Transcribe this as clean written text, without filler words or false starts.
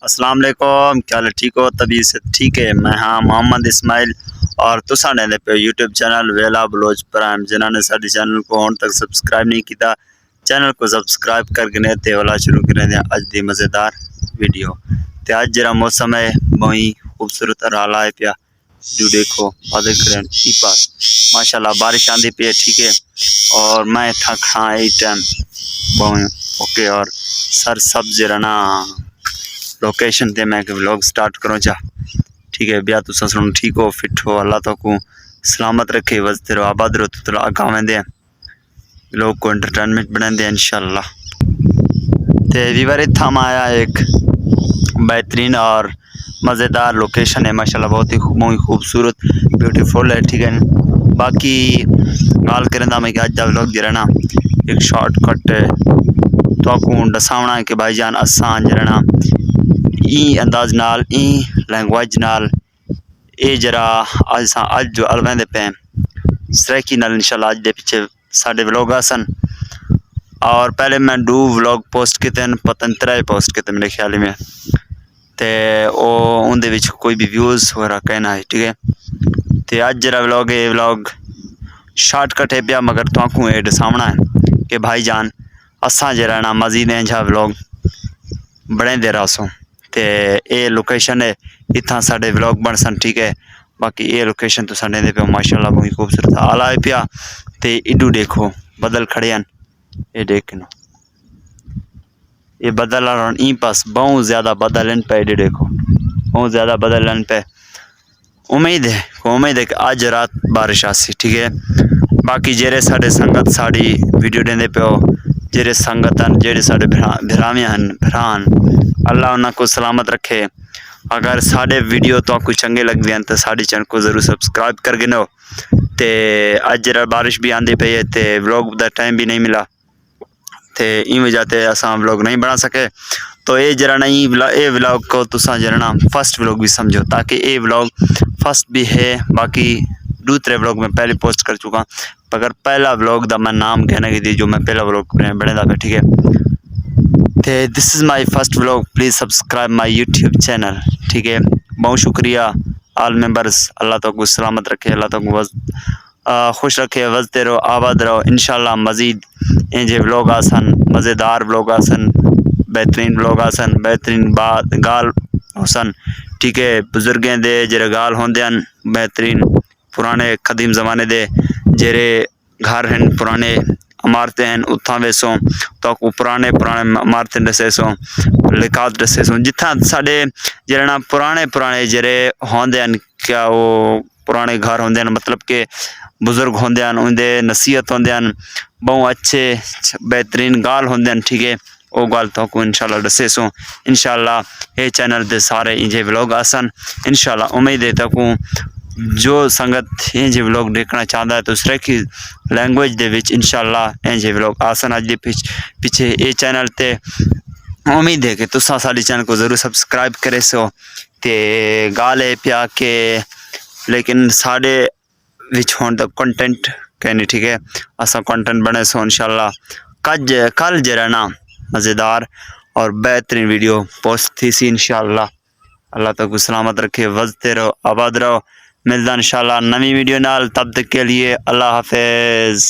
अस्सलाम वालेकुम, क्या हाल है? ठीक हो? तबीयत से ठीक है? मैं हाँ मोहम्मद इस्माइल और तुसा ने पे यूट्यूब चैनल वेला बलोच प्राइम जिन्होंने साडे चैनल को हुण तक सब्सक्राइब नहीं किया चैनल को सब्सक्राइब करके ने ते वाला शुरू करें अज दी मज़ेदार वीडियो। ते अज जरा मौसम है बहुत खूबसूरत और आला है पिया जो देखो बादल करें ई पास माशाल्लाह बारिश आंदी पे ठीक है। और मैं था खा ए टाइम बहुत ओके और सर सब्ज रहना लोकेशन ते मैं व्लॉग स्टार्ट करूँ चा ठीक है। ब्याह तुसा सुनो ठीक हो फिट हो अल्लाह तो को सलामत रखे वजते रहो आबाद रहो तो आगा वेंदे लोग को एंटरटेनमेंट बनाते इंशाल्लाह। ते वीवर इत्थां आया एक बेहतरीन और मज़ेदार लोकेशन है माशाल्लाह बहुत ही खूबसूरत ब्यूटीफुल है ठीक है। बाकी गाल करें मैं कि अज का व्लॉग जरा ना एक शॉर्टकट तो दसावना है कि भाईजान असा जरा ई अंदाज नाल ई लैंग्वेज नाल ये जरा अज जो अलवेंदे पे सरेकी नाल इंशाल्लाह अज दे पिछे साडे व्लॉग आसन। और पहले मैं 2 व्लॉग पोस्ट किए पतन 3 पोस्ट किए मेरे ख्याल में ते ओ उनदे विच कोई भी व्यूज़ वगैरह कहना है ठीक है। ते अज जरा व्लॉग है व्लॉग शॉर्टकट है पिया मगर तुमको ये दसावना है कि भाईजान असा जरा ना मजीद इंजा व्लॉग बनाते रहो ते ये लोकेशन है इतना साढ़े व्लॉग बन सन ठीक है। बाकी ये लोकेशन तो साढ़े पे माशाल्लाह बहुत खूबसूरत आला है पिया ते इडू देखो बदल खड़े हैं ये देखो ये बदल ई पास बहुत ज़्यादा बदल इन पे इडू देखो बहुत ज़्यादा बदल इन पे उम्मीद है कि आज रात बारिश आसी ठीक है। बाकी जेरे साढ़े संगत साड़ी वीडियो देंदे पे जेरे संगत जेरे साढ़े भरावे भरान अल्लाह उन्होंने सलामत रखे। अगर साढ़े वीडियो तो आपको चंगे लगते हैं तो साढ़े चैनल को ज़रूर सब्सक्राइब कर गिनो। तो अज जरा बारिश भी आती पई है तो व्लॉग का टाइम भी नहीं मिला तो इन वजह से असा व्लॉग नहीं बना सके। तो ये जरा नहीं ये व्लॉग को तुसा जरा ना फर्स्ट व्लॉग भी समझो ताकि ये व्लॉग फर्स्ट भी है। बाकी दूसरे व्लॉग में पहले पोस्ट कर चुका मगर पहला व्लॉग का मैं नाम कहना कि जो मैं पहला व्लॉग बने था ठीक है। This is my first vlog please subscribe my YouTube channel ठीक है। बहुत शुक्रिया आल मेंबर्स अल्लाह तो सलामत रखे अल्लाह तो खुश रखे वजते रहो आबाद रहो इंशाल्लाह मज़ीद इंजे व्लॉग आसन मज़ेदार व्लॉग आसन बेहतरीन व्लॉग आसन बेहतरीन बात गाल हुसन ठीक है। बुजुर्गें दे जेरे गाल होंदे बेहतरीन पुराने कदीम ज़माने दे जेरे घर हैं पुराने इमारतें हैं उत्थां वेसों तो पुराने इमारतें दसेसों लिकात दसेसों जिथा साढ़े जरा ना पुराने जेरे होंदे हैं क्या वो पुराने घर होंदे हैं मतलब के बुजुर्ग होंदे हैं उनके नसीहत होंदे हैं बहुत अच्छे बेहतरीन गाल होंदे हैं ठीक है। वो गाल तो इंशाल्लाह दसेसों इंशाल्लाह ये चैनल दे सारे इंजे व्लॉग आसन इंशाल्लाह उम्मीद है तक जो संगत इंजे व्लॉग देखना चाहता है तो सरेकी लैंग्वेज दे विच इंशाल्लाह इंजे व्लॉग आसन अज दे पीछे ये चैनल ते उम्मीद है कि तुसा साडे चैनल को ज़रूर सब्सक्राइब करे सो ते गाल है पिया के लेकिन साढ़े विच होने तक कंटेंट कहनी ठीक है असा कंटेंट बने सो इंशाल्लाह कल जरा ना मज़ेदार और बेहतरीन वीडियो पोस्ट थी सी इंशाल्लाह। अल्लाह तक सलामत रखे वजते रहो आबाद रहो मिलता इंशाल्लाह नवी वीडियो नाल तब तक के लिए अल्लाह हाफिज़।